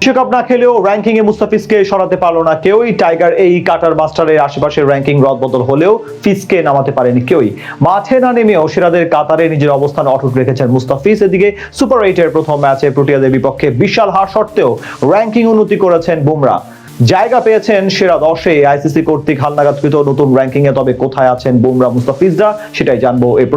বিশ্বকাপ না খেলেও র্যাঙ্কিং এ মুস্তাফিজকে সরাতে পারলো না কেউই। টাইগার এই কাটার মাস্টারের আশেপাশে র্যাঙ্কিং রদবদল হলেও ফিজকে নামাতে পারেনি কেউই। মাঠে না নেমেও সেরাদের কাতারে নিজের অবস্থান অটুট রেখেছেন মুস্তাফিজ। এদিকে সুপার 8-এর প্রথম ম্যাচে প্রোটিয়াদের বিপক্ষে বিশাল হার সত্ত্বেও র্যাঙ্কিং উন্নতি করেছেন বুমরা। জায়গা পেয়েছেন সেরা 10-এ আইসিসি কর্তৃক হালনাগাদকৃত নতুন র্যাঙ্কিং এ। তবে কোথায় আছেন বুমরা মুস্তাফিজরা সেটাই জানবো এই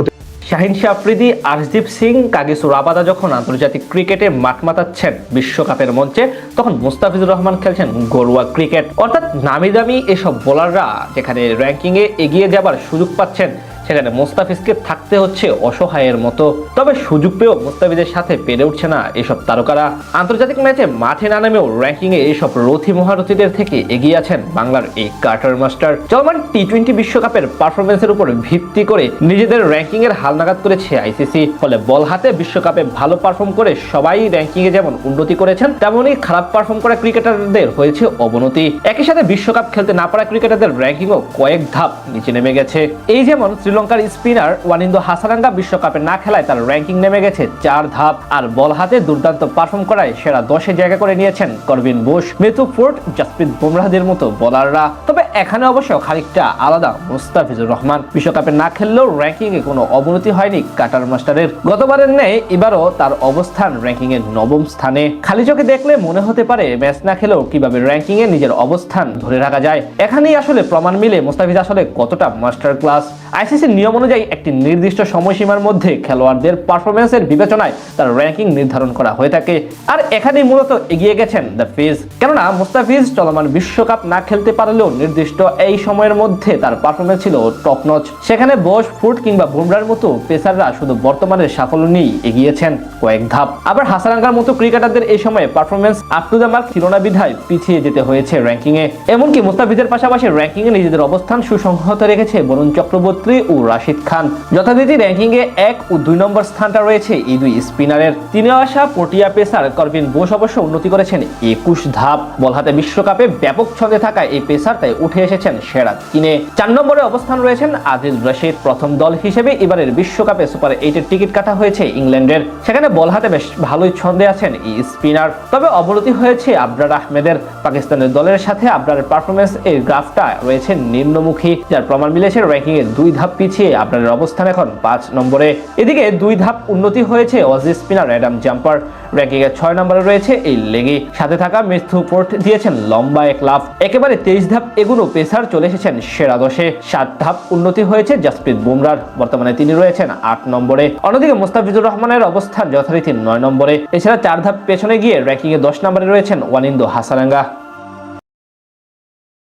শাহিন শাহ আফ্রিদি, আরশদীপ সিং, কাগিসো রাবাদা যখন আন্তর্জাতিক ক্রিকেটে মাঠ মাতাচ্ছেন বিশ্বকাপের মঞ্চে, তখন মুস্তাফিজুর রহমান খেলছেন ঘরোয়া ক্রিকেট। অর্থাৎ নামি দামি এসব বোলাররা যেখানে র্যাঙ্কিংয়ে এগিয়ে যাবার সুযোগ পাচ্ছেন, সেখানে মুস্তাফিজকে থাকতে হচ্ছে অসহায়ের মতো। তবে সুযোগ পেয়েও মুস্তাফিজের সাথে পেরে উঠছে না এসব তারকারা। আন্তর্জাতিক ম্যাচে মাঠে না নামেও র্যাঙ্কিংয়ে এইসব রথী মহারথীদের থেকে এগিয়ে আছেন বাংলার এই কাটার মাস্টার। চলমান টি-20 বিশ্বকাপের পারফরমেন্সের উপর ভিত্তি করে নিজেদের র্যাঙ্কিংয়ের হালনাগাদ করেছে আইসিসি। ফলে বল হাতে বিশ্বকাপে ভালো পারফর্ম করে সবাই র্যাঙ্কিংয়ে যেমন উন্নতি করেছেন, তেমনই খারাপ পারফর্ম করা ক্রিকেটারদের হয়েছে অবনতি। একই সাথে বিশ্বকাপ খেলতে না পারা ক্রিকেটারদের র্যাঙ্কিংও কয়েক ধাপ নিচে নেমে গেছে। এই যেমন শ্রীলঙ্কার স্পিনার ওয়ানিন্দো হাসারাঙ্গা বিশ্বকাপে না খেলায় তার র্যাঙ্কিং নেমে গেছে 4 ধাপ। আর বল হাতে দুর্দান্ত পারফর্ম করায় সেরা 10-এ জায়গা করে নিয়েছেন Corbin Bosch, Matthew Forde, Jasprit বুমরাহদের মতো বোলাররা। তবে এখানে অবশ্য খানিকটা আলাদা মুস্তাফিজুর রহমান। বিশ্বকাপে না খেললেও র্যাঙ্কিং এ কোনো অবনতি হয়নি কাটার মাস্টারের। গতবারের ন্যায় এবারও তার অবস্থান র্যাঙ্কিং এর 9ম স্থানে। খালি চোখে দেখলে মনে হতে পারে ম্যাচ না খেলেও কিভাবে র্যাঙ্কিং এ নিজের অবস্থান ধরে রাখা যায়। এখানেই আসলে প্রমাণ মিলে মুস্তাফিজ আসলে কতটা মাস্টার ক্লাস। আইসিসির নিয়ম অনুযায়ী একটি নির্দিষ্ট সময়সীমার মধ্যে খেলোয়াড়দের পারফরমেন্সের বিবেচনায় তার র্যাঙ্কিং নির্ধারণ করা হয়ে থাকে। আর এখানেই মূলত এগিয়ে গেছেন দ্য ফিজ। কেননা মুস্তাফিজ চলমান বিশ্বকাপ না খেলতে পারলেও নির্দিষ্ট এই সময়ের মধ্যে তার পারফরমেন্স ছিল টপ নচ। সেখানে বোশ, ফুট কিংবা বুমরার মতো পেসাররা শুধু বর্তমানের সাফল্য নিয়েই এগিয়েছেন কয়েক ধাপ। আবার হাসারাঙ্গার মতো ক্রিকেটারদের এই সময়ে performance up to the mark ছিল না বিধায় পিছিয়ে যেতে হয়েছে র্যাঙ্কিং এ। এমনকি মুস্তাফিজের পাশাপাশি র্যাঙ্কিং এ নিজেদের অবস্থান সুসংহত রেখেছে বরুণ চক্রবর্তী ও রাশিদ খান। যথারীতি র্যাঙ্কিং এ 1 ও 2 নম্বর স্থানটা রয়েছে এই দুই স্পিনারের। তিনি আসা প্রোটিয়া পেসার করবিন বুশ অবশ্য উন্নতি করেছেন 21 ধাপ। বল হাতে বিশ্বকাপে ব্যাপক ছন্দে থাকা এই পেসার তাই উঠে এসেছেন সেরা 3-এ। 4 নম্বরে অবস্থান রয়েছেন আদিল রশিদ। প্রথম দল হিসেবে এবারের বিশ্বকাপে সুপার 8-এর টিকিট কাটা হয়েছে ইংল্যান্ডের। সেখানে বল হাতে বেশ ভালোই ছন্দে আছেন এই স্পিনার। তবে অবনতি হয়েছে আবরার আহমেদের। পাকিস্তানের দলের সাথে আবরারের পারফরমেন্স এর গ্রাফটা রয়েছে নিম্নমুখী, যার প্রমাণ মিলেছে র্যাঙ্কিং এর 2 ধাপ পিছিয়ে আবরারের অবস্থান এখন 5 নম্বরে। এদিকে 2 ধাপ উন্নতি হয়েছে Aussie spinner Adam jumper. Ranking এর 6 নম্বরে রয়েছে এই লেগি। সাথে থাকা মিথু ফোর্ট দিয়েছেন লম্বা এক লাফ। একেবারে 23 ধাপ এগুলো পেসার চলে এসেছেন সেরা 10-এ। 7 ধাপ উন্নতি হয়েছে জাসপ্রীত বুমরার। বর্তমানে তিনি রয়েছেন 8 নম্বরে। অন্যদিকে মুস্তাফিজুর রহমানের অবস্থান যথারীতি 9 নম্বরে। এছাড়া 4 ধাপ পেছনে গিয়ে র্যাঙ্কিং এ 10 নম্বরে রয়েছেন ওয়ানিন্দো হাসারাঙ্গা।